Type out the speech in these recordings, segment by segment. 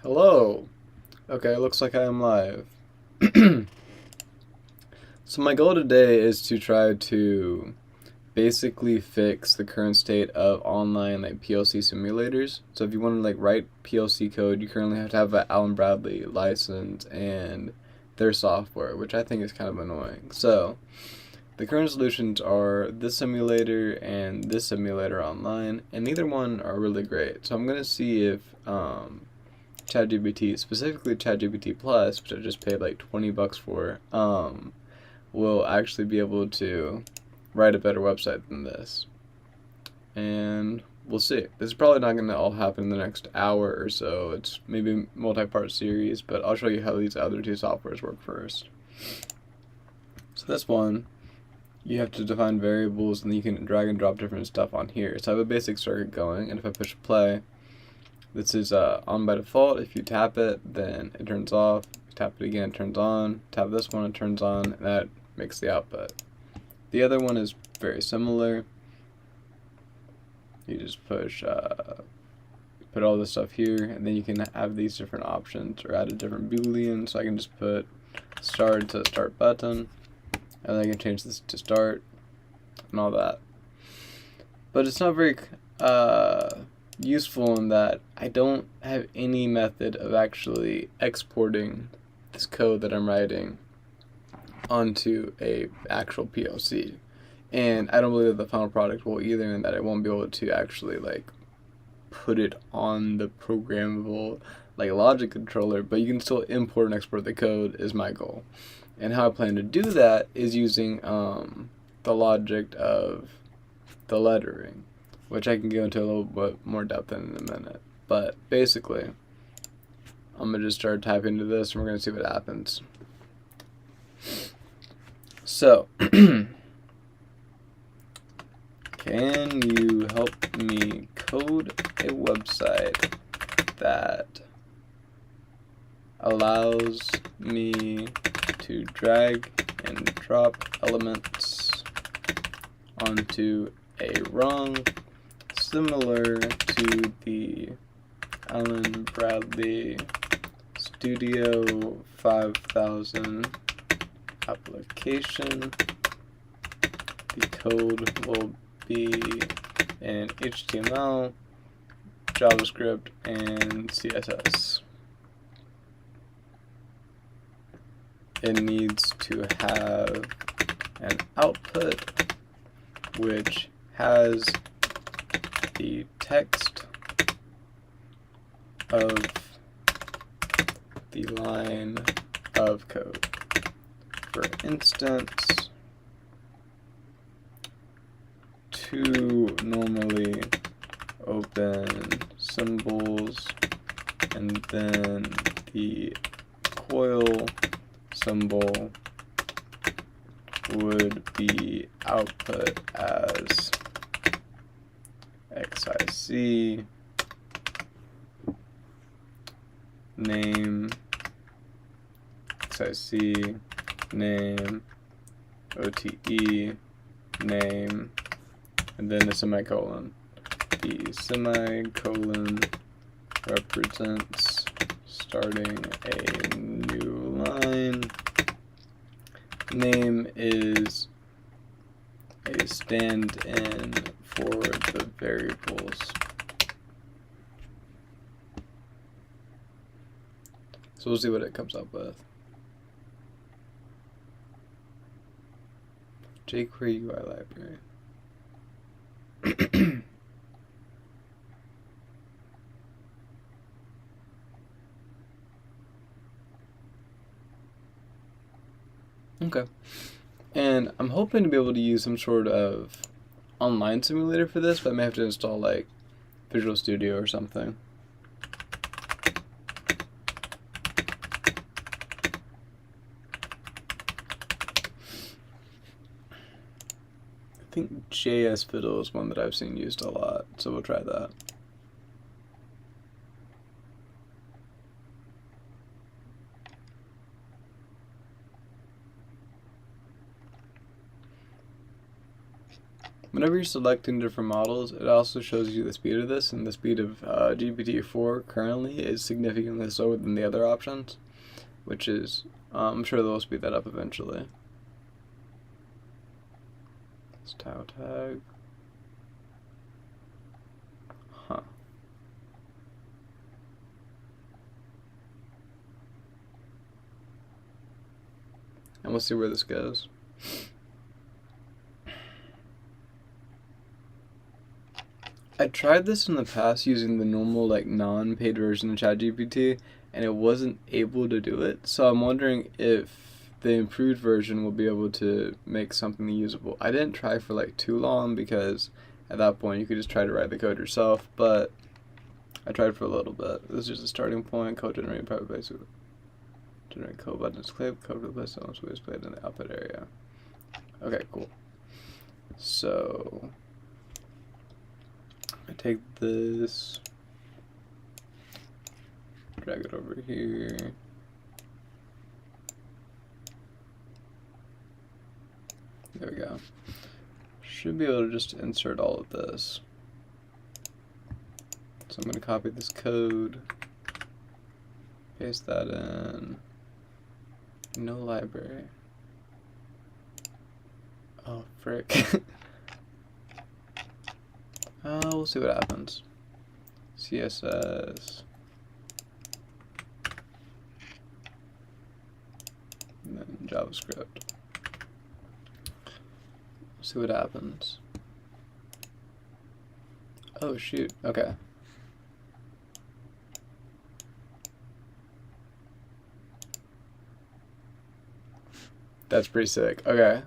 Hello. Okay, looks like I am live. So my goal today is to try to basically fix the current state of online like PLC simulators. So if you want to like write PLC code, you currently have to have an Allen Bradley license and their software, which I think is kind of annoying. So the current solutions are this simulator and this simulator online, and neither one are really great. So I'm gonna see if ChatGPT, specifically ChatGPT Plus, which I just paid like $20 for, will actually be able to write a better website than this. And we'll see. This is probably not going to all happen in the next hour or so. It's maybe a multi-part series, but I'll show you how these other two softwares work first. So this one, you have to define variables, and then you can drag and drop different stuff on here. So I have a basic circuit going, and if I push play, this is on by default. If you tap it, then it turns off. Tap it again, it turns on. Tap this one, it turns on, and that makes the output. The other one is very similar. You just push, put all this stuff here, and then you can have these different options or add a different boolean. So I can just put start to start button, and then I can change this to start and all that. But it's not very useful in that I don't have any method of actually exporting this code that I'm writing onto a actual PLC. And I don't believe that the final product will either, and that I won't be able to actually like put it on the programmable like logic controller, but you can still import and export the code is my goal. And how I plan to do that is using the logic of the lettering, which I can go into a little bit more depth in a minute. But basically, I'm going to just start typing into this, and we're going to see what happens. So, can you help me code a website that allows me to drag and drop elements onto a rung similar to the Allen Bradley Studio 5000 application? The code will be in HTML, JavaScript, and CSS. It needs to have an output which has the text of the line of code. For instance, two normally open symbols, and then the coil symbol would be output as XIC, name, XIC, name, OTE, name, and then a semicolon. The semicolon represents starting a new line. Name is a stand-in for the variables. So we'll see what it comes up with. jQuery UI library. Okay. And I'm hoping to be able to use some sort of online simulator for this, but I may have to install like Visual Studio or something. I think JS Fiddle is one that I've seen used a lot, so we'll try that. whenever you're selecting different models, it also shows you the speed of this, and the speed of GPT-4 currently is significantly slower than the other options, which is, I'm sure they'll speed that up eventually. It's tau tag. Huh. And we'll see where this goes. I tried this in the past using the normal, like, non-paid version of ChatGPT, and it wasn't able to do it. So I'm wondering if the improved version will be able to make something usable. I didn't try for like too long because at that point you could just try to write the code yourself, but I tried for a little bit. This is just a starting point. Code generating private base. Generate code buttons clicked. Code replace on was displayed in the output area. Okay, cool. So I take this, drag it over here. There we go. Should be able to just insert all of this. So I'm going to copy this code, paste that in. No library. Oh, frick. We'll see what happens. CSS. And then JavaScript. See what happens. Oh shoot, okay. That's pretty sick. Okay.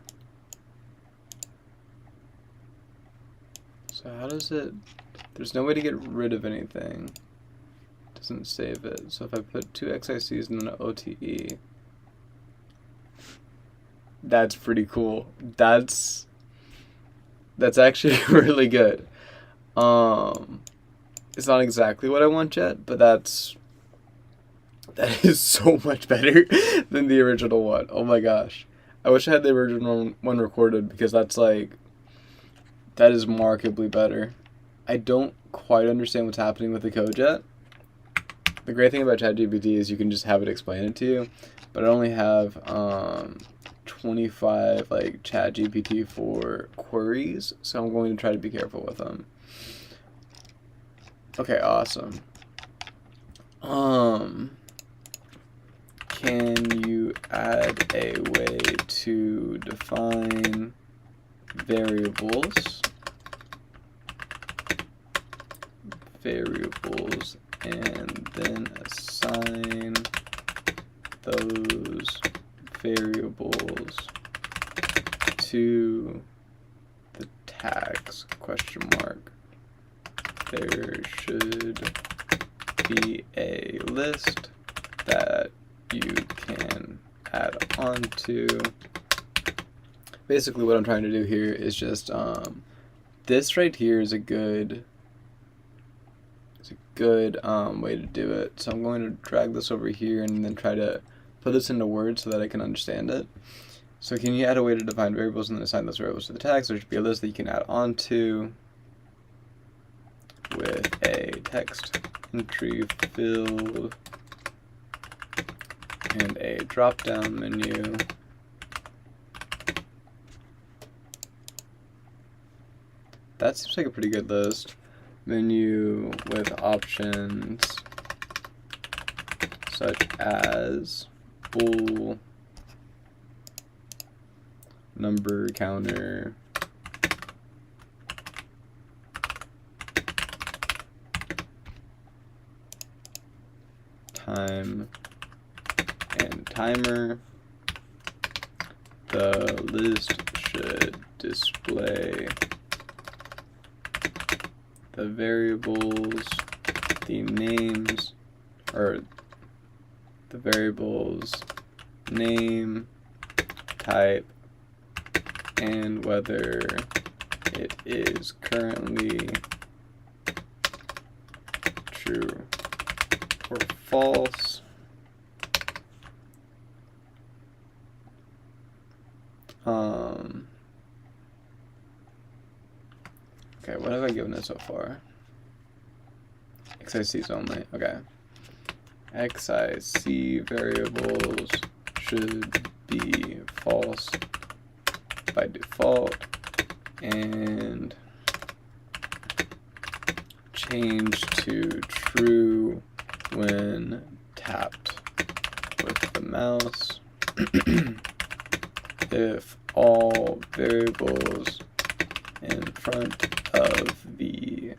So how does it... There's no way to get rid of anything. It doesn't save it. So if I put 2 XICs and then an OTE... That's pretty cool. That's actually really good. It's not exactly what I want yet, but that is so much better than the original one. Oh my gosh. I wish I had the original one recorded, because that is markedly better. I don't quite understand what's happening with the code yet. The great thing about ChatGPT is you can just have it explain it to you, but I only have 25 like ChatGPT-4 queries, so I'm going to try to be careful with them. Okay, awesome. Can you add a way to define variables and then assign those variables to the tags, question mark. There should be a list that you can add on to. Basically what I'm trying to do here is just this right here is a good way to do it. So I'm going to drag this over here and then try to put this into Word so that I can understand it. So can you add a way to define variables and then assign those variables to the tags? There should be a list that you can add on to with a text entry field and a drop-down menu. That seems like a pretty good list. Menu with options such as bool, number counter, time, and timer. The list should display the variables, the names, or the variables name, type, and whether it is currently true or false. given it so far? XICs only. Okay. XIC variables should be false by default and change to true when tapped with the mouse. If all variables in front of the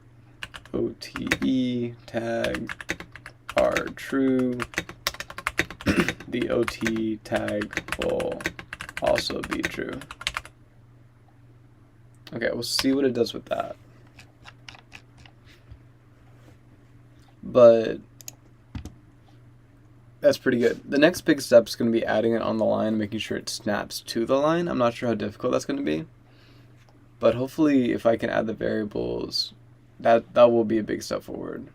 OTE tag are true, the OT tag will also be true. Okay, we'll see what it does with that. But that's pretty good. The next big step is going to be adding it on the line, making sure it snaps to the line. I'm not sure how difficult that's going to be. But hopefully if I can add the variables, that will be a big step forward.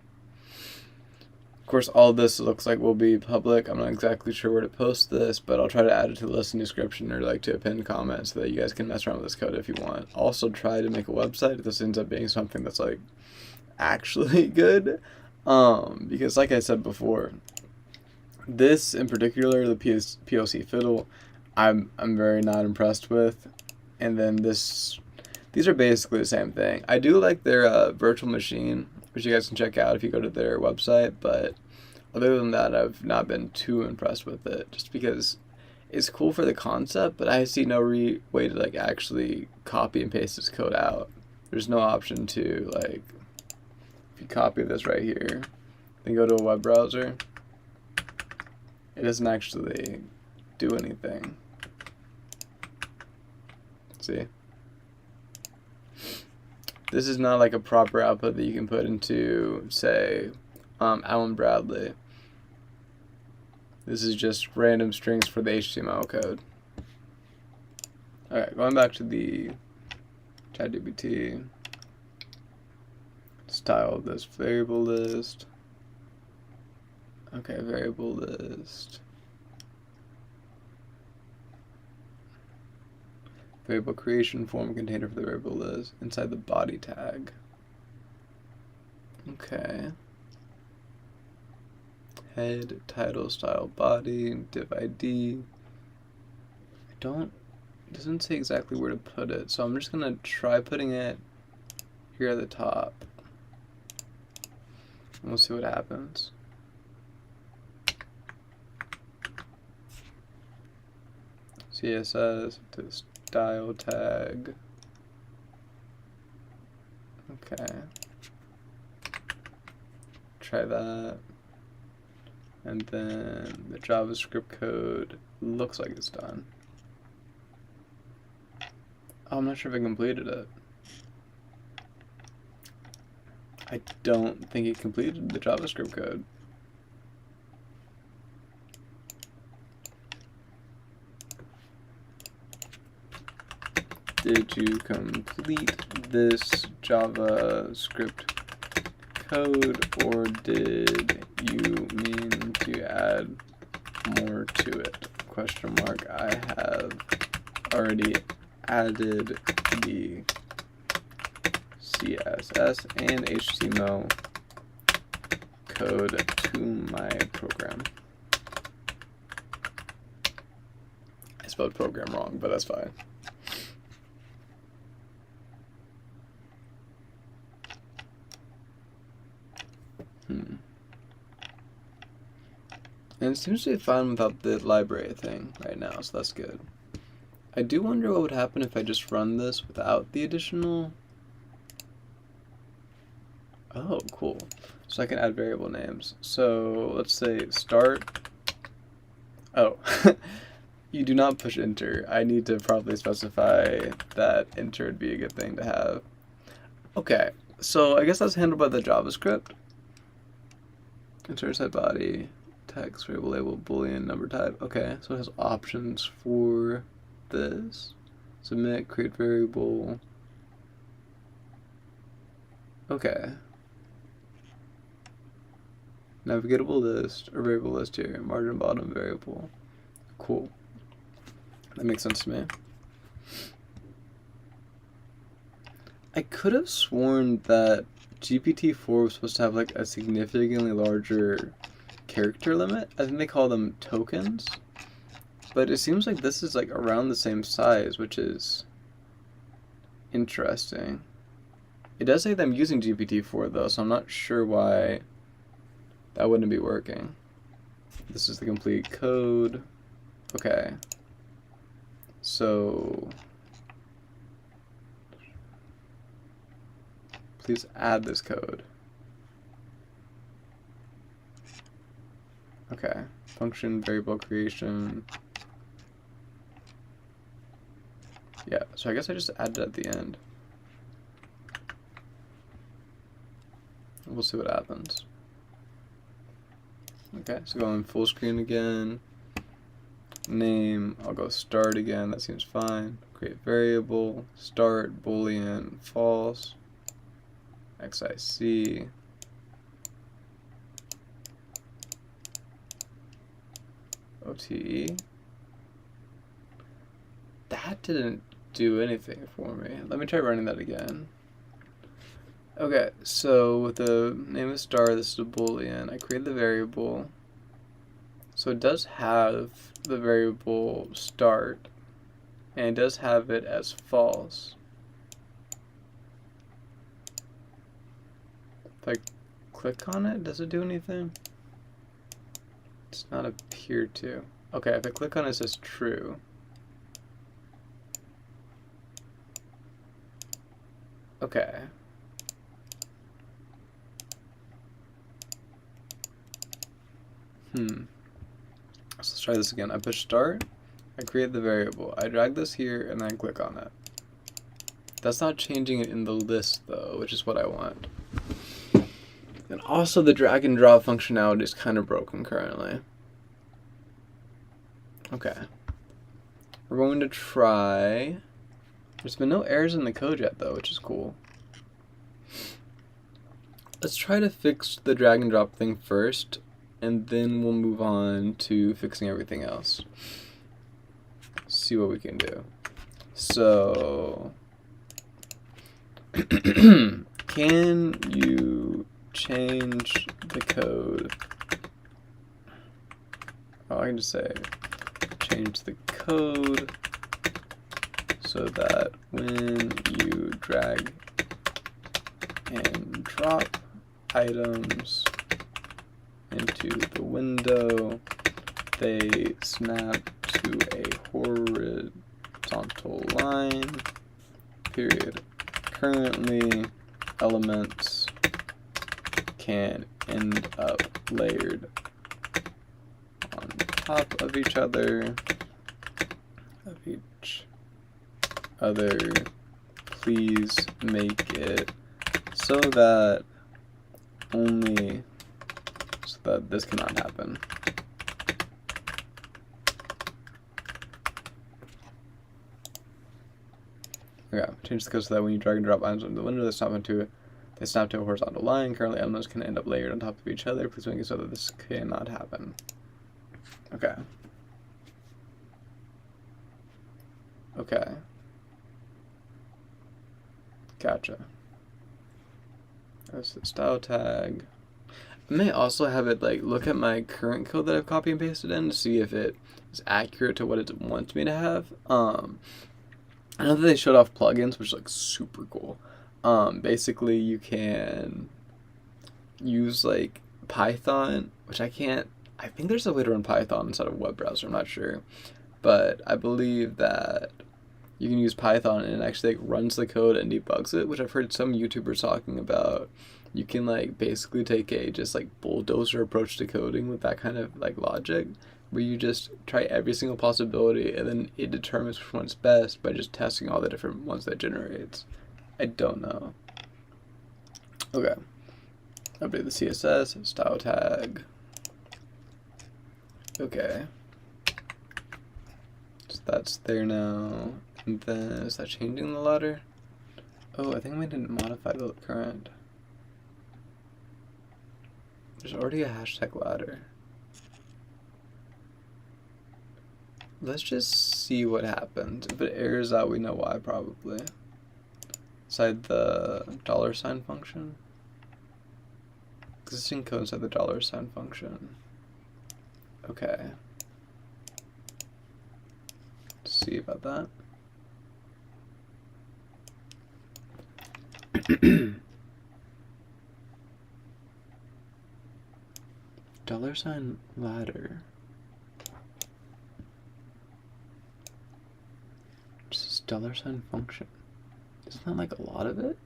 Of course, all this looks like will be public. I'm not exactly sure where to post this, but I'll try to add it to the lesson description or like to a pinned comment so that you guys can mess around with this code if you want. Also try to make a website if this ends up being something that's like actually good. Because like I said before, this in particular, the POC fiddle, I'm very not impressed with. And then these are basically the same thing. I do like their virtual machine, which you guys can check out if you go to their website, but other than that, I've not been too impressed with it, just because it's cool for the concept, but I see no way to like actually copy and paste this code out. There's no option to like, if you copy this right here, then go to a web browser, it doesn't actually do anything. See? This is not like a proper output that you can put into, say, Allen Bradley. This is just random strings for the HTML code. Alright, going back to the ChatGPT. Style of this variable list. Okay, variable list. Variable creation form container for the variable list inside the body tag. Okay. Head, title, style, body, div ID. It doesn't say exactly where to put it, so I'm just gonna try putting it here at the top. And we'll see what happens. CSS to the style tag. Okay. Try that. And then the JavaScript code looks like it's done. Oh, I'm not sure if I completed it. I don't think it completed the JavaScript code. Did you complete this JavaScript code, or did you mean to add more to it? Question mark. I have already added the CSS and HTML code to my program. I spelled program wrong, but that's fine. And it seems to be fine without the library thing right now, so that's good. I do wonder what would happen if I just run this without the additional... Oh, cool. So I can add variable names. So let's say start. Oh, you do not push enter. I need to probably specify that enter would be a good thing to have. Okay, so I guess that's handled by the JavaScript. Enter set body, text, variable label, boolean, number type. Okay, so it has options for this. Submit, create variable. Okay. Navigatable list, or variable list here, margin bottom variable. Cool. That makes sense to me. I could have sworn that GPT-4 was supposed to have like a significantly larger character limit. I think they call them tokens. But it seems like this is like around the same size, which is interesting. It does say that I'm using GPT-4 though, so I'm not sure why that wouldn't be working. This is the complete code. Okay. So please add this code. Okay. Function variable creation. Yeah, so I guess I just added it at the end. We'll see what happens. Okay, so going full screen again. Name, I'll go start again, that seems fine. Create variable, start, boolean, false, XIC. OTE. That didn't do anything for me. Let me try running that again. Okay, so with the name of star, this is a boolean. I create the variable. So it does have the variable start, and it does have it as false. If I click on it, does it do anything? It's not appear to. Okay, if I click on it, it says true. Okay. So let's try this again. I push start, I create the variable. I drag this here and then click on it. That's not changing it in the list though, which is what I want. And also the drag and drop functionality is kind of broken currently. Okay. We're going to try. There's been no errors in the code yet though, which is cool. Let's try to fix the drag and drop thing first, and then we'll move on to fixing everything else. See what we can do. So, can you change the code? Oh, I can just say change the code so that when you drag and drop items into the window, they snap to a horizontal line, period. Currently, elements can end up layered on top of each other, Please make it so that this cannot happen. Okay, change the code so that when you drag and drop items into the window, they snap to a horizontal line. Currently, elements can end up layered on top of each other. Please make it so that this cannot happen. Okay. Okay. Gotcha. That's the style tag. I may also have it like look at my current code that I've copy and pasted in to see if it is accurate to what it wants me to have. I know that they showed off plugins, which is like super cool. Basically you can use like Python, which I think there's a way to run Python inside of a web browser, I'm not sure. But I believe that you can use Python and it actually like runs the code and debugs it, which I've heard some YouTubers talking about. You can like basically take a just like bulldozer approach to coding with that kind of like logic, where you just try every single possibility and then it determines which one's best by just testing all the different ones that it generates. I don't know. Okay. Update the CSS, style tag. Okay. So that's there now. And then, is that changing the ladder? Oh, I think we didn't modify the current. There's already a hashtag ladder. Let's just see what happens. If it errors out, we know why, probably. inside the $sign function. Existing code inside the $sign function. Okay. Let's see about that. $sign ladder. Just $sign function. Isn't that like a lot of it?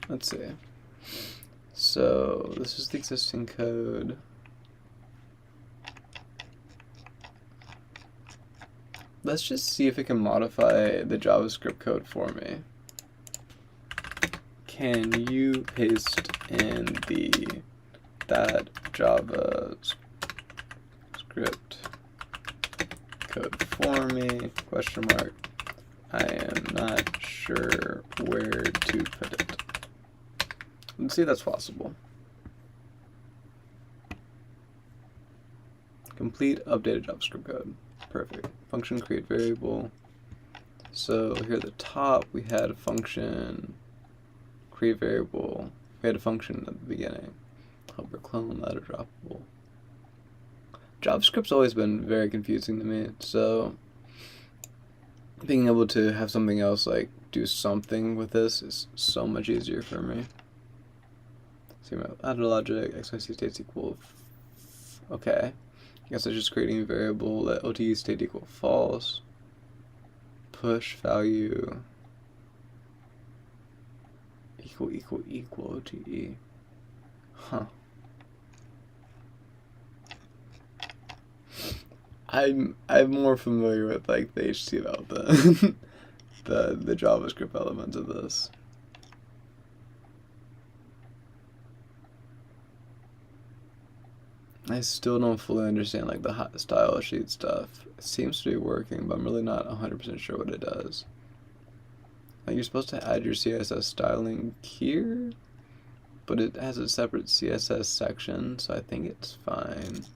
Let's see. So this is the existing code. Let's just see if it can modify the JavaScript code for me. Can you paste in that JavaScript code for me? Question mark. I am not sure where to put it. Let's see if that's possible. Complete updated JavaScript code. Perfect. Function create variable. So here at the top we had a function create variable. We had a function at the beginning. Helper clone, ladder droppable. JavaScript's always been very confusing to me, so being able to have something else like do something with this is so much easier for me. See my ladder logic, XYZ states equal. Okay. I guess I'm just creating a variable, let OTE state equal false. Push value equal OTE. Huh. I'm more familiar with like the HTML than the JavaScript elements of this. I still don't fully understand like the style sheet stuff. It seems to be working, but I'm really not 100% sure what it does. Like you're supposed to add your CSS styling here, but it has a separate CSS section, so I think it's fine.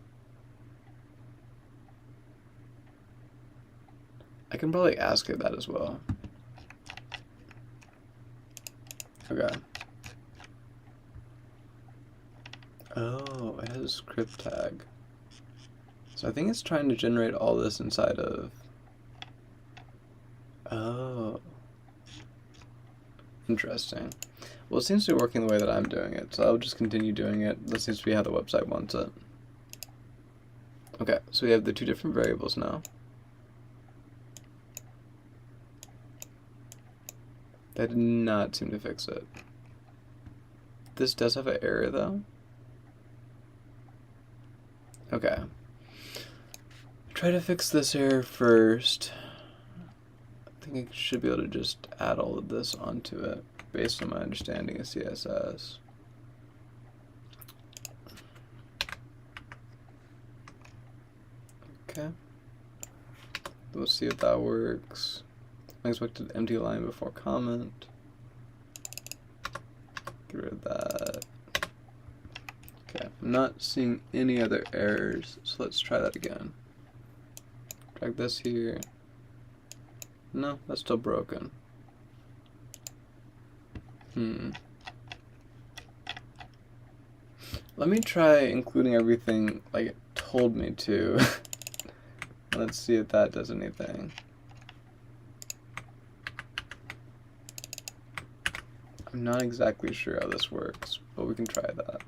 I can probably ask it that as well. Okay. Oh, it has a script tag. So I think it's trying to generate all this inside of... Oh. Interesting. Well, it seems to be working the way that I'm doing it, so I'll just continue doing it. That seems to be how the website wants it. Okay, so we have the two different variables now. That did not seem to fix it. This does have an error, though. Okay. Try to fix this error first. I think I should be able to just add all of this onto it based on my understanding of CSS. Okay. We'll see if that works. Unexpected empty line before comment. Get rid of that. Okay, I'm not seeing any other errors, so let's try that again. Drag this here. No, that's still broken. Let me try including everything like it told me to. Let's see if that does anything. I'm not exactly sure how this works, but we can try that.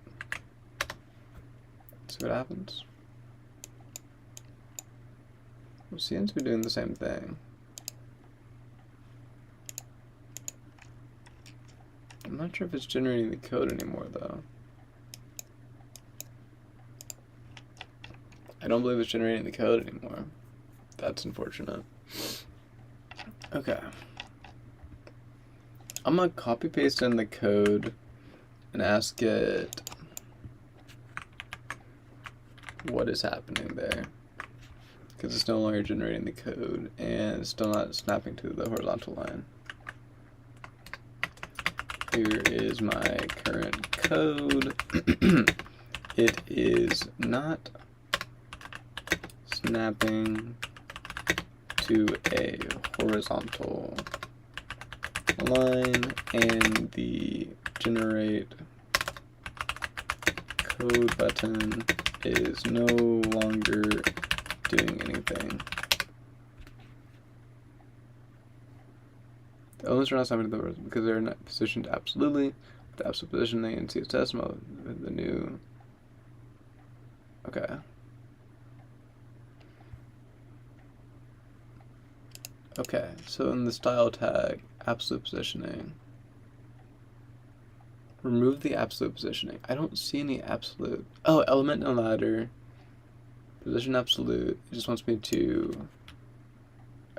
See what happens. It seems to be doing the same thing. I'm not sure if it's generating the code anymore, though. I don't believe it's generating the code anymore. That's unfortunate. Okay. I'm gonna copy paste in the code and ask it what is happening there, because it's no longer generating the code and it's still not snapping to the horizontal line. Here is my current code. it is not snapping to a horizontal line, and the generate code button is no longer doing anything. The elements are not snapping to the horizontal because they're not positioned absolutely. The absolute positioning in CSS mode, the new. Okay. Okay, so in the style tag, absolute positioning, remove the absolute positioning. I don't see any absolute. Oh, element and ladder, position absolute. It just wants me to.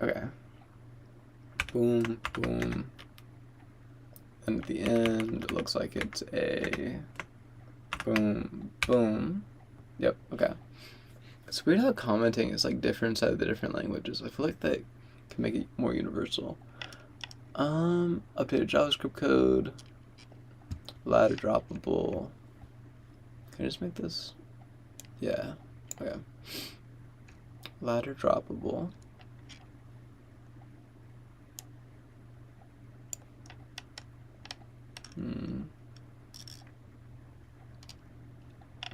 Okay. Boom, boom. And at the end, it looks like it's a boom, boom. Yep, okay. It's weird how commenting is like different inside the different languages. I feel like that can make it more universal. Updated JavaScript code, ladder droppable. Can I just make this? Yeah, okay. Ladder droppable.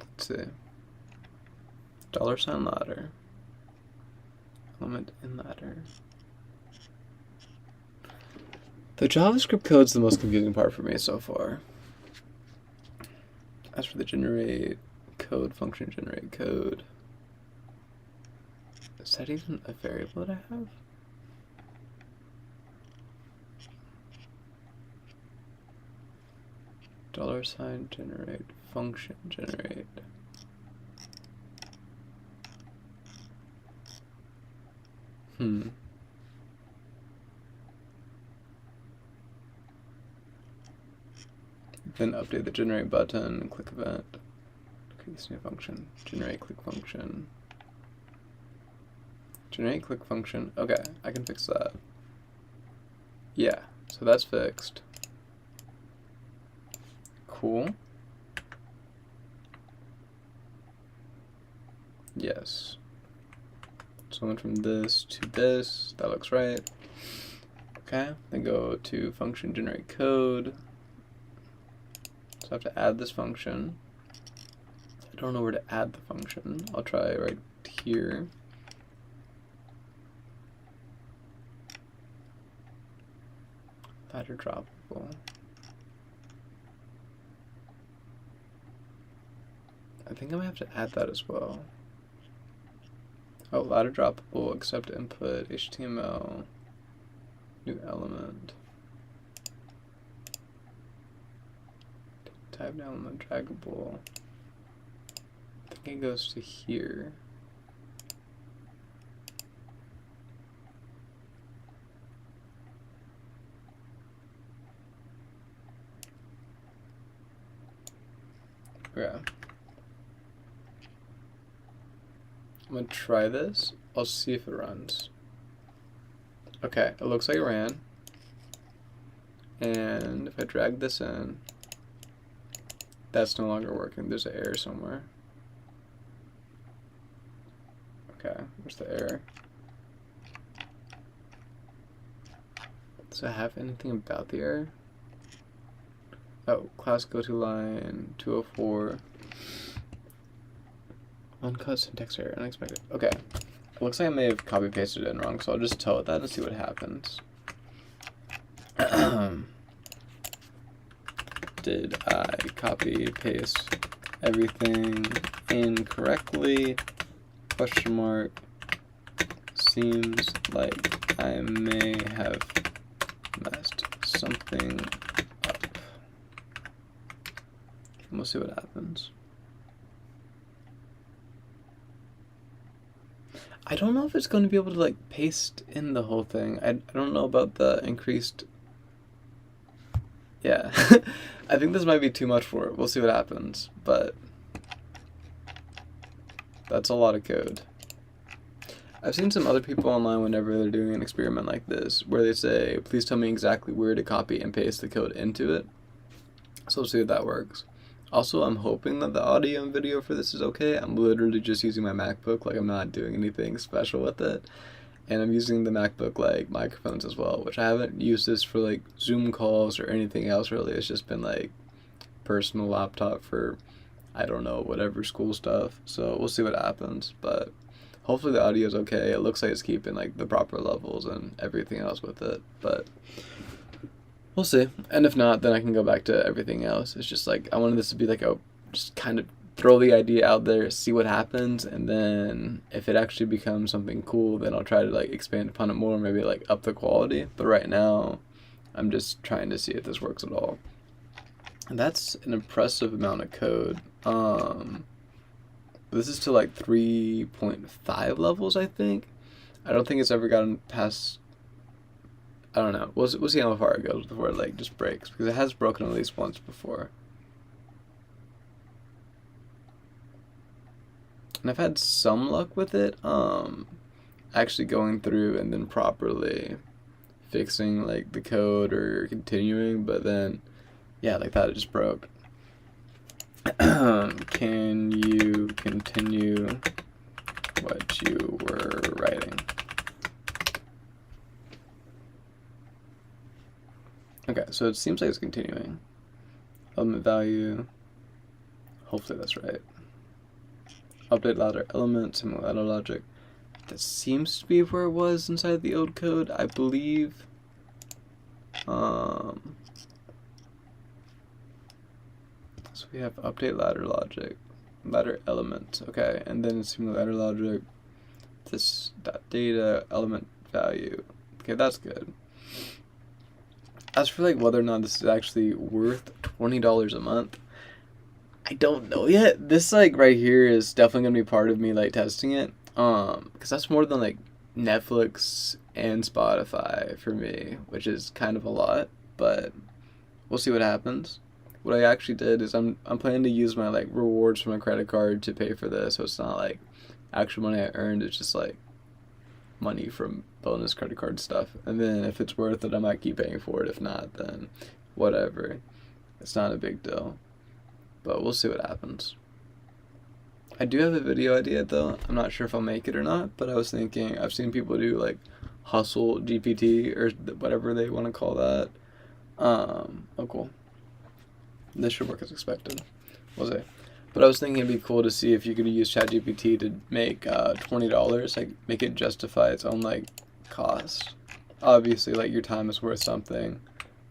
Let's see. $sign ladder. Element in ladder. The JavaScript code's the most confusing part for me so far. As for the generate code function, generate code. Is that even a variable that I have? $sign generate function generate. Then update the generate button, click event, create this new function, generate click function. Generate click function, okay, I can fix that. Yeah, so that's fixed. Cool. Yes. So I went from this to this, that looks right. Okay, then go to function generate code. So I have to add this function. I don't know where to add the function. I'll try right here. Ladder droppable. I think I might have to add that as well. Oh, ladder droppable, accept input, HTML, new element. Type element draggable. I think it goes to here. Yeah. I'm gonna try this. I'll see if it runs. Okay, it looks like it ran. And if I drag this in, that's no longer working. There's an error somewhere. Okay, where's the error? Does it have anything about the error? Oh, class go to line 204. Uncut syntax error, unexpected. Okay. It looks like I may have copy pasted it in wrong, so I'll just tell it that and see what happens. Did I copy paste everything incorrectly? Question mark. Seems like I may have messed something up. We'll see what happens. I don't know if it's going to be able to like paste in the whole thing. I don't know about the increased. Yeah, I think this might be too much for it. We'll see what happens, but that's a lot of code. I've seen some other people online whenever they're doing an experiment like this, where they say, please tell me exactly where to copy and paste the code into it. So we'll see if that works. Also, I'm hoping that the audio and video for this is okay. I'm literally just using my MacBook, like I'm not doing anything special with it. And I'm using the MacBook like microphones as well, which I haven't used this for like Zoom calls or anything else really. It's just been like personal laptop for, I don't know, whatever school stuff. So we'll see what happens, but hopefully the audio is okay. It looks like it's keeping like the proper levels and everything else with it, but we'll see. And if not, then I can go back to everything else. It's just like I wanted this to be like a just kind of throw the idea out there, see what happens, and then if it actually becomes something cool, then I'll try to like expand upon it more, maybe like up the quality. But right now, I'm just trying to see if this works at all. And that's an impressive amount of code. This is to like 3.5 levels, I think. I don't think it's ever gotten past. I don't know. We'll see how far it goes before it like just breaks, because it has broken at least once before. And I've had some luck with it, actually going through and then properly fixing like the code or continuing, but then yeah, like that it just broke. Can you continue what you were writing? Okay, so it seems like it's continuing. Element value. Hopefully that's right. Update ladder element, similar ladder logic. That seems to be where it was inside the old code, I believe. So we have update ladder logic, ladder element, okay, and then similar ladder logic. This dot data element value. Okay, that's good. As for like whether or not this is actually worth $20 a month, I don't know yet. This like right here is definitely gonna be part of me like testing it. Because that's more than like Netflix and Spotify for me, which is kind of a lot, but we'll see what happens. What I actually did is I'm planning to use my like rewards from my credit card to pay for this, so it's not like actual money I earned, it's just like money from bonus credit card stuff. And then if it's worth it, I might keep paying for it. If not, then whatever. It's not a big deal. But we'll see what happens. I do have a video idea though. I'm not sure if I'll make it or not, but I was thinking, I've seen people do like hustle GPT or whatever they want to call that. Oh cool. This should work as expected. We'll see. But I was thinking it'd be cool to see if you could use ChatGPT to make $20, like make it justify its own like cost. Obviously, like your time is worth something,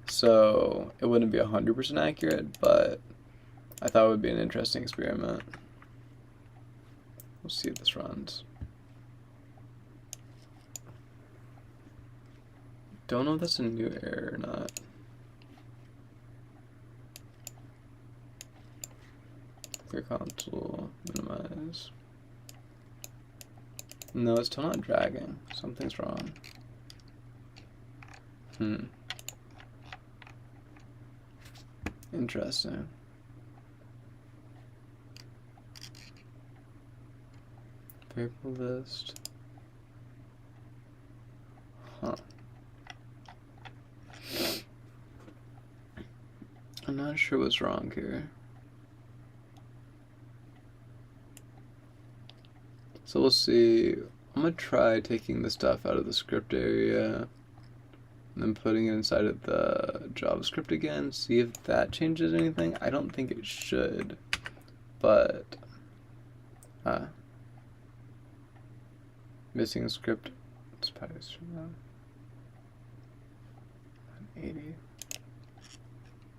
so it wouldn't be 100% accurate, but I thought it would be an interesting experiment. We'll see if this runs. Don't know if that's a new error or not. Clear console, minimize. No, it's still not dragging. Something's wrong. Interesting. Variable list. Huh. I'm not sure what's wrong here. So we'll see. I'm gonna try taking the stuff out of the script area and then putting it inside of the JavaScript again, see if that changes anything. I don't think it should, but missing script spice 180.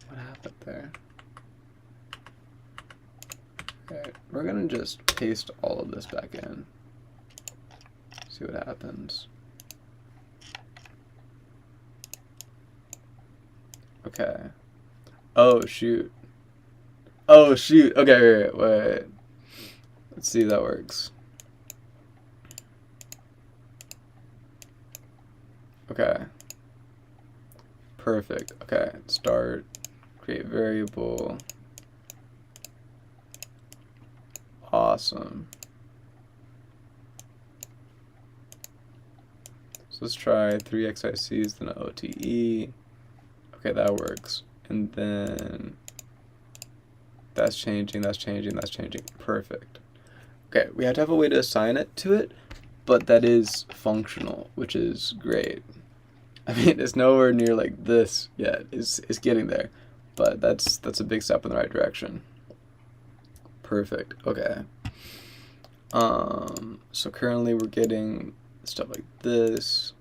What happened there? Okay, we're gonna just paste all of this back in. See what happens. Okay. Oh shoot. Oh shoot. Okay, wait. Let's see if that works. Okay. Perfect. Okay, start, create variable. Awesome. So let's try 3 XICs, then an OTE. Okay, that works. And then That's changing, that's changing, that's changing. Perfect. Okay, we have to have a way to assign it to it, but that is functional, which is great. I mean, it's nowhere near like this yet. It's getting there, but that's a big step in the right direction. Perfect. Okay. So currently we're getting stuff like this.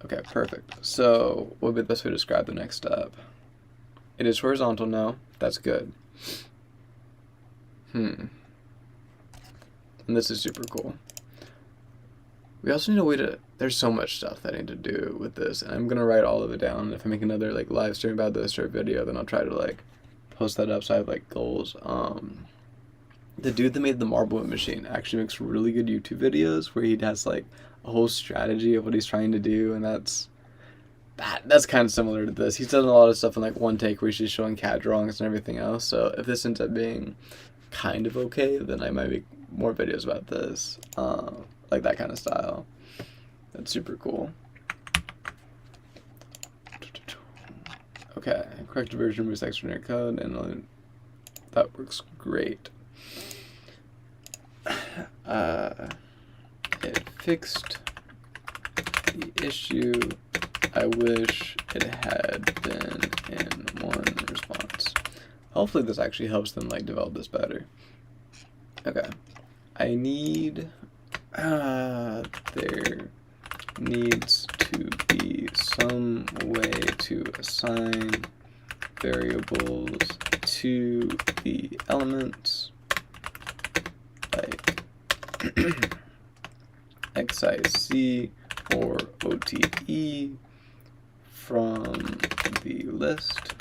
Okay, perfect. So what would be the best way to describe the next step? It is horizontal now. That's good. And this is super cool. We also need a way to, there's so much stuff that I need to do with this, and I'm gonna write all of it down. If I make another like live stream about this or a video, then I'll try to like post that up so I have like goals. The dude that made the marble machine actually makes really good YouTube videos where he has like a whole strategy of what he's trying to do, and that's kind of similar to this. He's done a lot of stuff in like one take where he's just showing CAD drawings and everything else. So if this ends up being kind of okay, then I might make more videos about this, like that kind of style. That's super cool. Okay, correct version removes extraordinary code, and that works great. It fixed the issue. I wish it had been in one response. Hopefully this actually helps them like develop this better. Okay. I need, there needs to be some way to assign variables to the elements, like XIC or OTE from the list,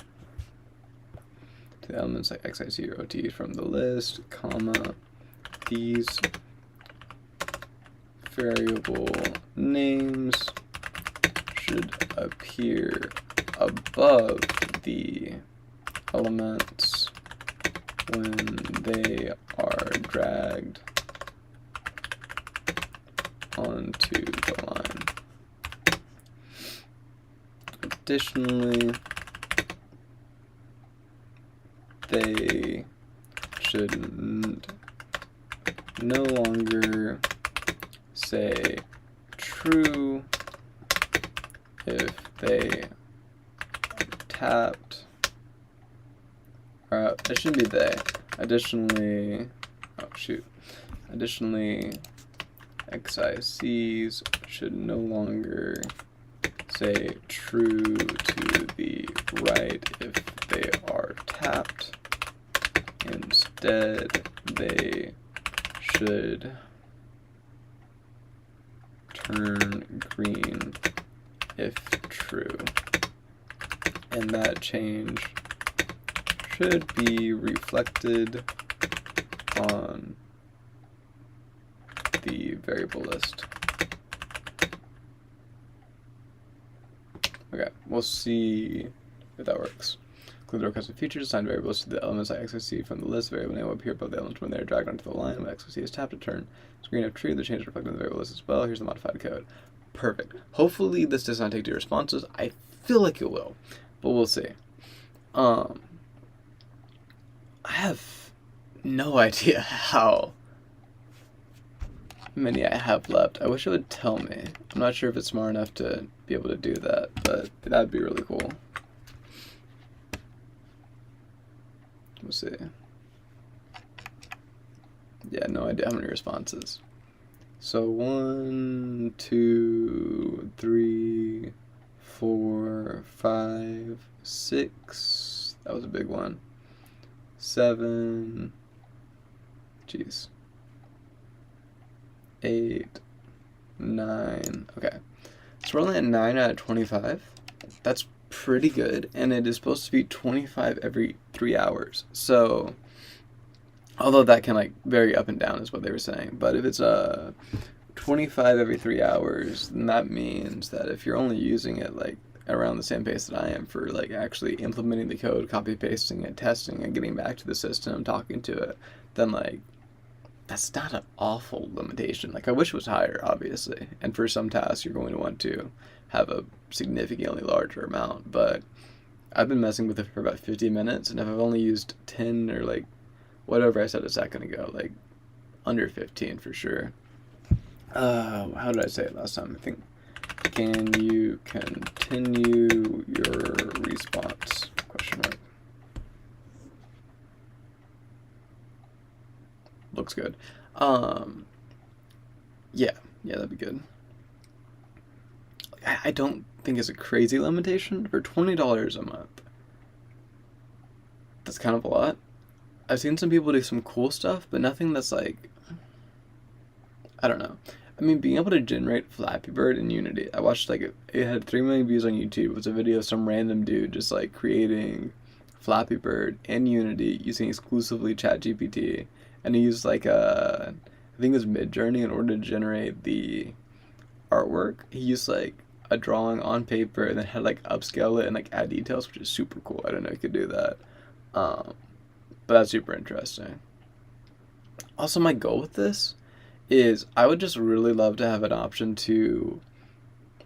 to the elements like XIC or OTE from the list, comma, these variable names should appear above the elements when they are dragged onto the line. Additionally, they should no longer say true if they tapped. It shouldn't be they. Additionally, Additionally, XICs should no longer say true to the right if they are tapped. Instead, they should turn green if true. And that change should be reflected on the variable list. Okay, we'll see if that works. Include the requested features, assign variables to the elements like XOC from the list. Variable name will appear above the elements when they are dragged onto the line. When XOC is tapped to turn screen if true, the change is reflected in the variable list as well. Here's the modified code. Perfect. Hopefully this does not take two responses. I feel like it will, but we'll see. I have no idea how many I have left. I wish it would tell me. I'm not sure if it's smart enough to be able to do that, but that'd be really cool. We'll see. Yeah, no idea how many responses. So 1, 2, 3, 4, 5, 6. That was a big one. 7. Jeez. 8, 9. Okay. So we're only at 9 out of 25. That's pretty good, and it is supposed to be 25 every 3 hours. So, although that can like vary up and down is what they were saying, but if it's 25 every 3 hours, then that means that if you're only using it like around the same pace that I am for like actually implementing the code, copy pasting it, testing and getting back to the system, talking to it, then like that's not an awful limitation. Like I wish it was higher, obviously, and for some tasks you're going to want to have a significantly larger amount, but I've been messing with it for about 50 minutes, and if I've only used 10 or like whatever I said a second ago, like under 15 for sure. How did I say it last time? I think, can you continue your response? Question mark. Looks good. Yeah, that'd be good. I don't think it's a crazy limitation for $20 a month. That's kind of a lot. I've seen some people do some cool stuff, but nothing that's like, I don't know. I mean, being able to generate Flappy Bird in Unity. I watched like it had 3 million views on YouTube. It was a video of some random dude just like creating Flappy Bird in Unity using exclusively ChatGPT, and he used like I think it was Midjourney in order to generate the artwork. He used like a drawing on paper and then had like upscale it and like add details, which is super cool. I didn't know you could do that. But that's super interesting. Also, my goal with this is I would just really love to have an option to,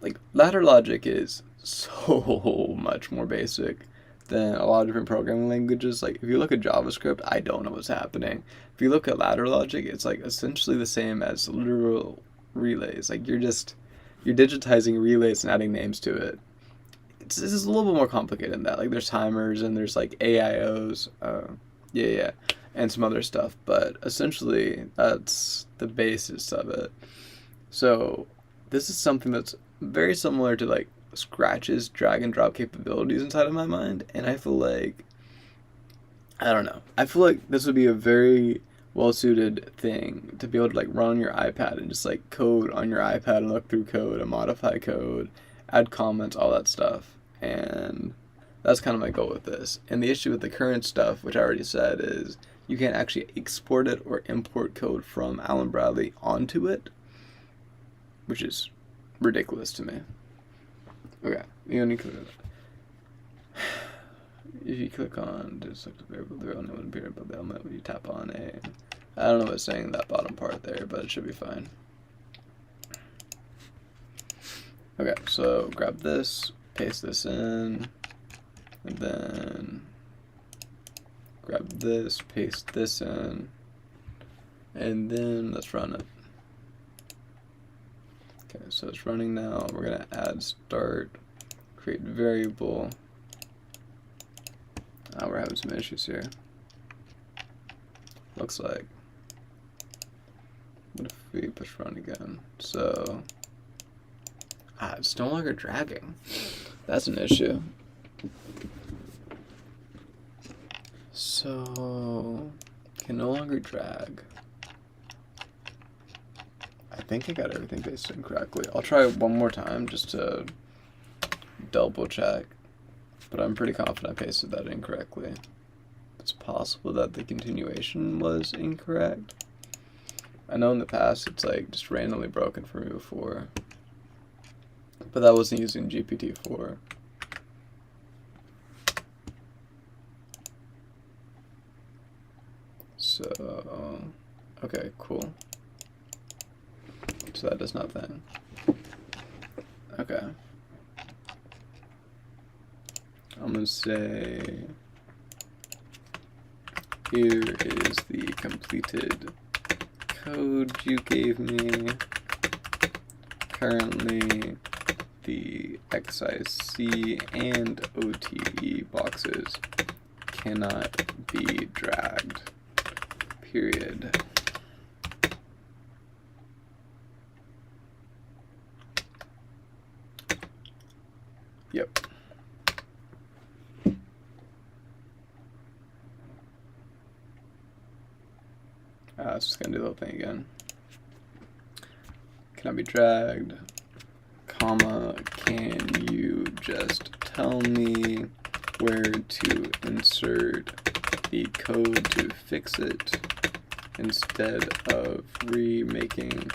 like, ladder logic is so much more basic than a lot of different programming languages. Like, if you look at JavaScript, I don't know what's happening. If you look at ladder logic, it's like essentially the same as literal relays. Like, you're digitizing relays and adding names to it. This is a little bit more complicated than that. Like, there's timers and there's like AIOs, and some other stuff. But essentially, that's the basis of it. So this is something that's very similar to like Scratch's drag and drop capabilities inside of my mind, and I feel like, I don't know. I feel like this would be a very well suited thing to be able to like run on your iPad and just like code on your iPad and look through code and modify code, add comments, all that stuff. And that's kind of my goal with this. And the issue with the current stuff, which I already said, is you can't actually export it or import code from Allen Bradley onto it, which is ridiculous to me. Okay, you only click on it. If you click on just select a variable, there will no one appear above the element when you tap on a. I don't know what's saying that bottom part there, but it should be fine. Okay, so grab this, paste this in, and then grab this, paste this in, and then let's run it. Okay, so it's running now. We're gonna add start, create variable. We're having some issues here. Looks like. What if we push run again? So, it's no longer dragging. That's an issue. So, can no longer drag. I think I got everything pasted in correctly. I'll try one more time just to double check. But I'm pretty confident I pasted that incorrectly. It's possible that the continuation was incorrect. I know in the past it's like just randomly broken for me before. But that wasn't using GPT-4. So, okay, cool. So that does nothing. Okay. I'm gonna say, here is the completed code you gave me. Currently, the XIC and OTE boxes cannot be dragged, period. Yep. It's just gonna do the whole thing again. Cannot be dragged, comma, can you just tell me where to insert the code to fix it instead of remaking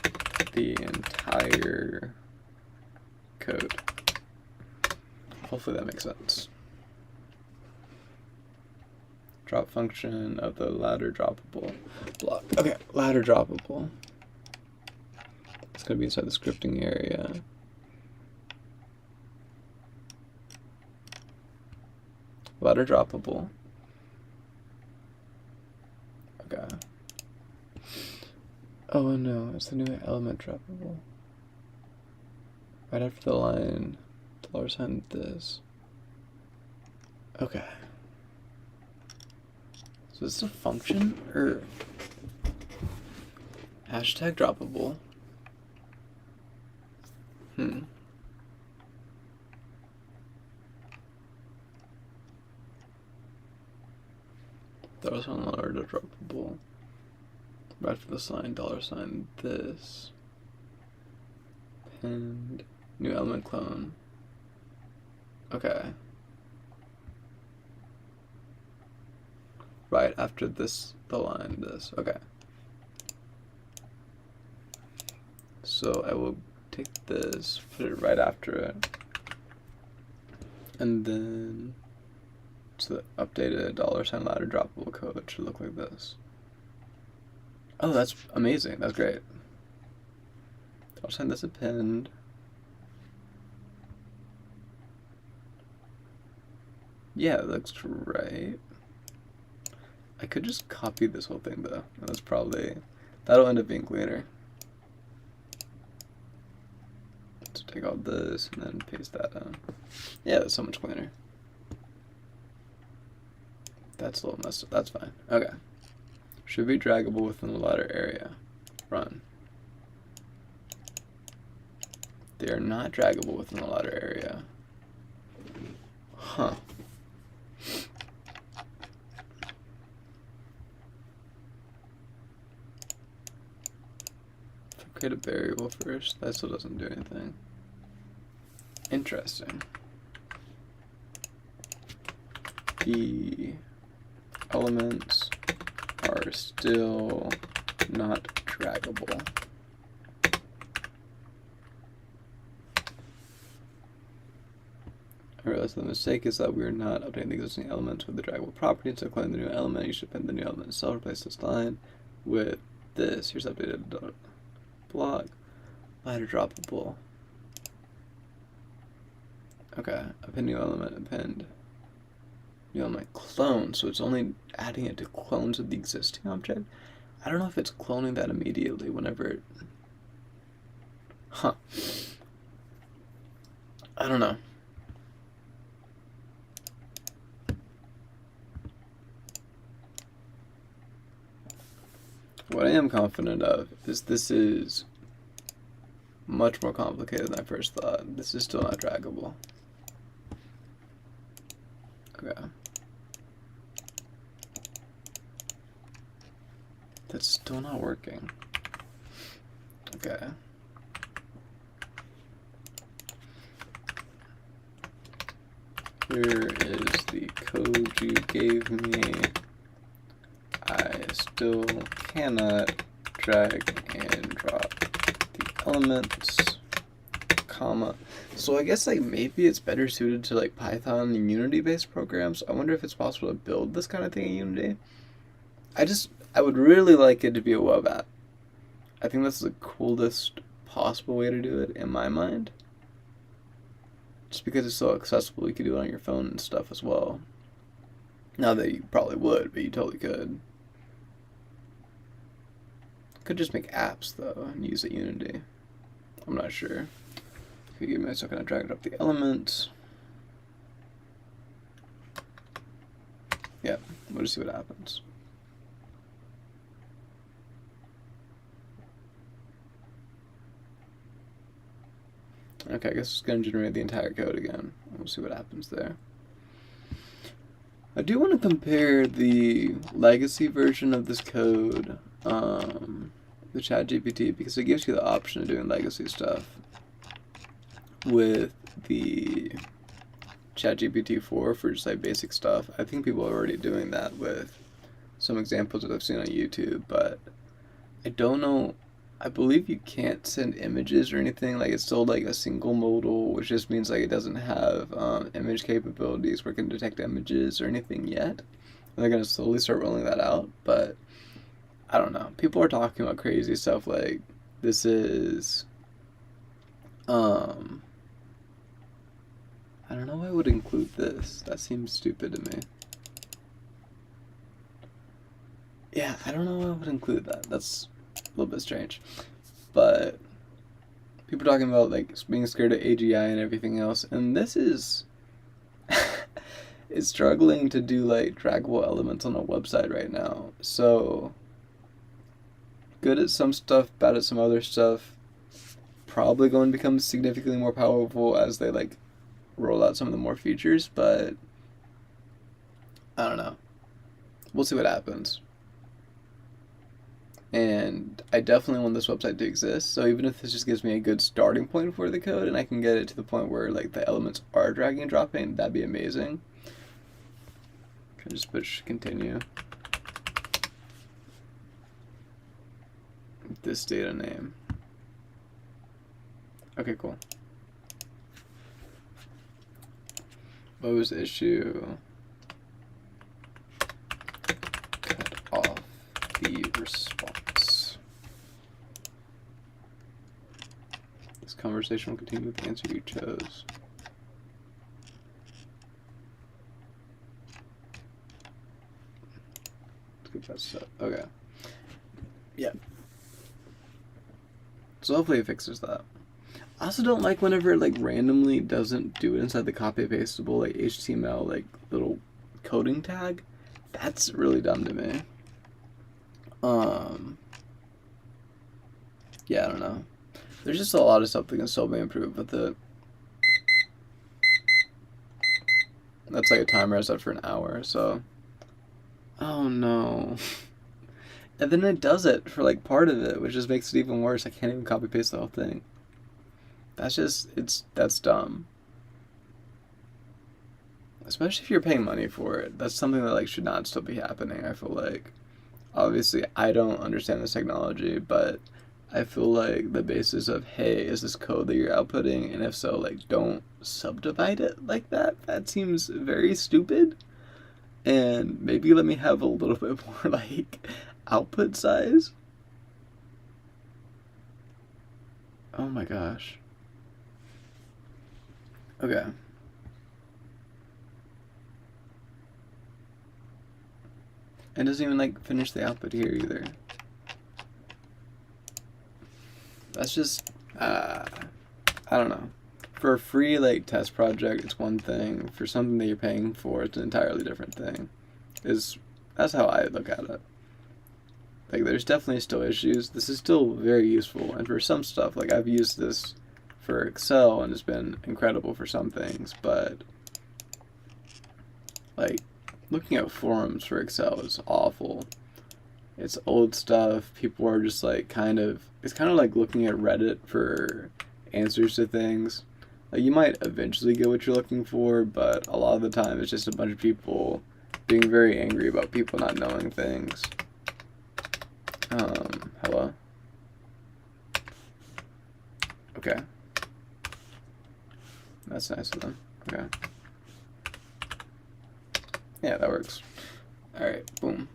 the entire code? Hopefully that makes sense. Drop function of the ladder droppable block. Okay, ladder droppable. It's gonna be inside the scripting area. ladder droppable. Okay. Oh no, it's the new element droppable. Right after the line, $sign this. Okay. So is this a function or hashtag droppable? $sign ladder droppable. Right after the sign, $sign this. And new element clone. Okay. Right after this, the line, this. Okay. So I will take this, put it right after it. And then so the updated $sign ladder droppable code should look like this. Oh, that's amazing. That's great. $sign this append. Yeah, it looks right. I could just copy this whole thing though. That'll end up being cleaner. So take all this and then paste that in. Yeah, that's so much cleaner. That's a little messed up. That's fine. Okay. Should be draggable within the ladder area. Run. They are not draggable within the ladder area. Huh. Create a variable first. That still doesn't do anything. Interesting. The elements are still not draggable. I realize the mistake is that we are not updating the existing elements with the draggable property. So calling the new element, you should append the new element itself. Replace this line with this. Here's updated block. Ladder droppable. Okay, append new element, append new element clone. So it's only adding it to clones of the existing object. I don't know if it's cloning that immediately whenever it... Huh. I don't know. What I am confident of is this is much more complicated than I first thought. This is still not draggable. Okay. That's still not working. Okay. Here is the code you gave me. I still cannot drag and drop the elements, comma. So I guess like maybe it's better suited to like Python and Unity based programs. I wonder if it's possible to build this kind of thing in Unity. I would really like it to be a web app. I think that's the coolest possible way to do it in my mind. Just because it's so accessible, you could do it on your phone and stuff as well. Not that you probably would, but you totally could. Could just make apps though and use it Unity. I'm not sure. If you give me a second, I drag it up the elements. Yeah, we'll just see what happens. Okay, I guess it's going to generate the entire code again. We'll see what happens there. I do want to compare the legacy version of this code, the ChatGPT, because it gives you the option of doing legacy stuff with the ChatGPT-4 for just like basic stuff. I think people are already doing that with some examples that I've seen on YouTube, but I don't know. I believe you can't send images or anything. Like it's still like a single modal, which just means like it doesn't have image capabilities where it can detect images or anything yet. And they're gonna slowly start rolling that out, but I don't know. People are talking about crazy stuff like this is I don't don't know why I would include this. That seems stupid to me. Yeah, I don't know why I would include that. That's a little bit strange. But people talking about like being scared of AGI and everything else, and this is it's struggling to do like draggable elements on a website right now. So good at some stuff, bad at some other stuff. Probably going to become significantly more powerful as they like roll out some of the more features, but I don't know. We'll see what happens. And I definitely want this website to exist, so even if this just gives me a good starting point for the code and I can get it to the point where like the elements are dragging and dropping, that'd be amazing. Can I just push continue? This data name. Okay, cool. What was the issue? Cut off the response. This conversation will continue with the answer you chose. Let's get that set. Okay. Yeah. So hopefully it fixes that. I also don't like whenever it like randomly doesn't do it inside the copy pastable like HTML like little coding tag. That's really dumb to me. Yeah, I don't know. There's just a lot of stuff that can still be improved, but that's like a timer I set for an hour, so oh no. And then it does it for like part of it, which just makes it even worse. I can't even copy paste the whole thing. That's dumb. Especially if you're paying money for it. That's something that like should not still be happening, I feel like. Obviously, I don't understand this technology, but I feel like the basis of, hey, is this code that you're outputting? And if so, like, don't subdivide it like that. That seems very stupid. And maybe let me have a little bit more, like, output size. Oh my gosh. Okay. It doesn't even like finish the output here either. That's just I don't know. For a free like test project, it's one thing. For something that you're paying for, it's an entirely different thing. That's how I look at it. Like there's definitely still issues. This is still very useful, and for some stuff, like I've used this for Excel and it's been incredible for some things, but like looking at forums for Excel is awful. It's old stuff. People are just like it's kind of like looking at Reddit for answers to things. Like you might eventually get what you're looking for, but a lot of the time it's just a bunch of people being very angry about people not knowing things. Hello? Okay. That's nice of them. Okay. Yeah, that works. Alright, boom.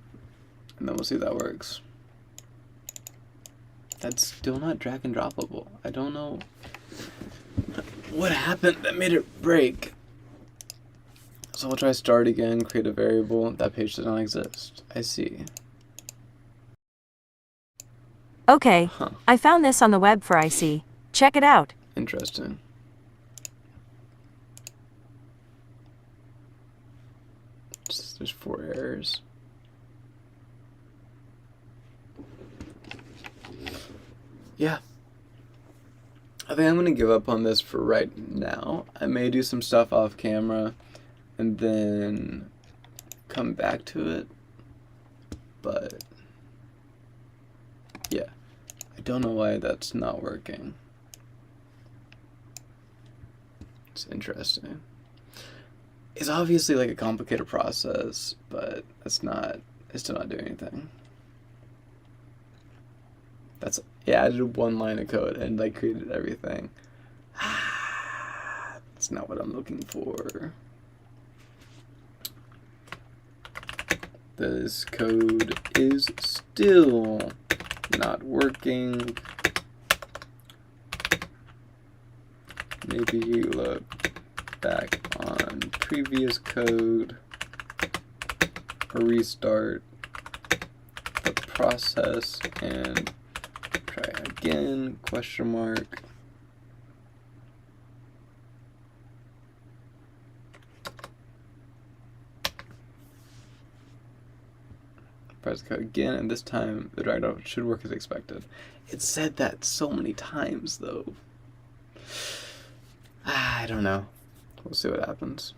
And then we'll see if that works. That's still not drag and droppable. I don't know what happened that made it break. So we'll try start again, create a variable. That page does not exist. I see. Okay, Huh. I found this on the web for IC. Check it out. Interesting. There's 4 errors. Yeah. I think I'm going to give up on this for right now. I may do some stuff off camera and then come back to it. But yeah, I don't know why that's not working. It's interesting. It's obviously like a complicated process, but it's still not doing anything. Yeah, I did 1 line of code and like created everything. That's not what I'm looking for. This code is still not working. Maybe look back on previous code, restart the process and try again, question mark. Press code again, and this time the drag out should work as expected. It said that so many times though. I don't know. We'll see what happens.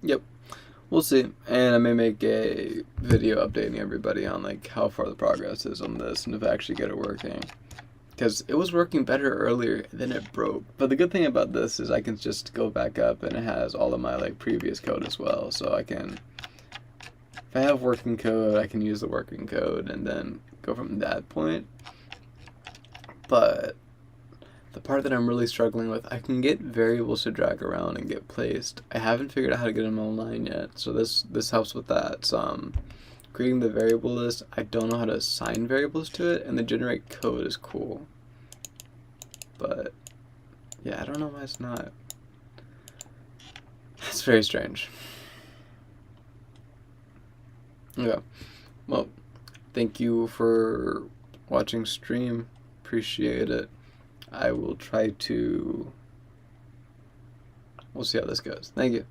Yep, we'll see. And I may make a video updating everybody on like how far the progress is on this and if I actually get it working. Because it was working better earlier, then it broke. But the good thing about this is I can just go back up and it has all of my like previous code as well. So I can, if I have working code, I can use the working code and then go from that point. But the part that I'm really struggling with, I can get variables to drag around and get placed. I haven't figured out how to get them online yet, so this helps with that some. Creating the variable list, I don't know how to assign variables to it, and the generate code is cool. But yeah, I don't know why it's not. It's very strange. Yeah. Well, thank you for watching stream. Appreciate it. I will try to. We'll see how this goes. Thank you.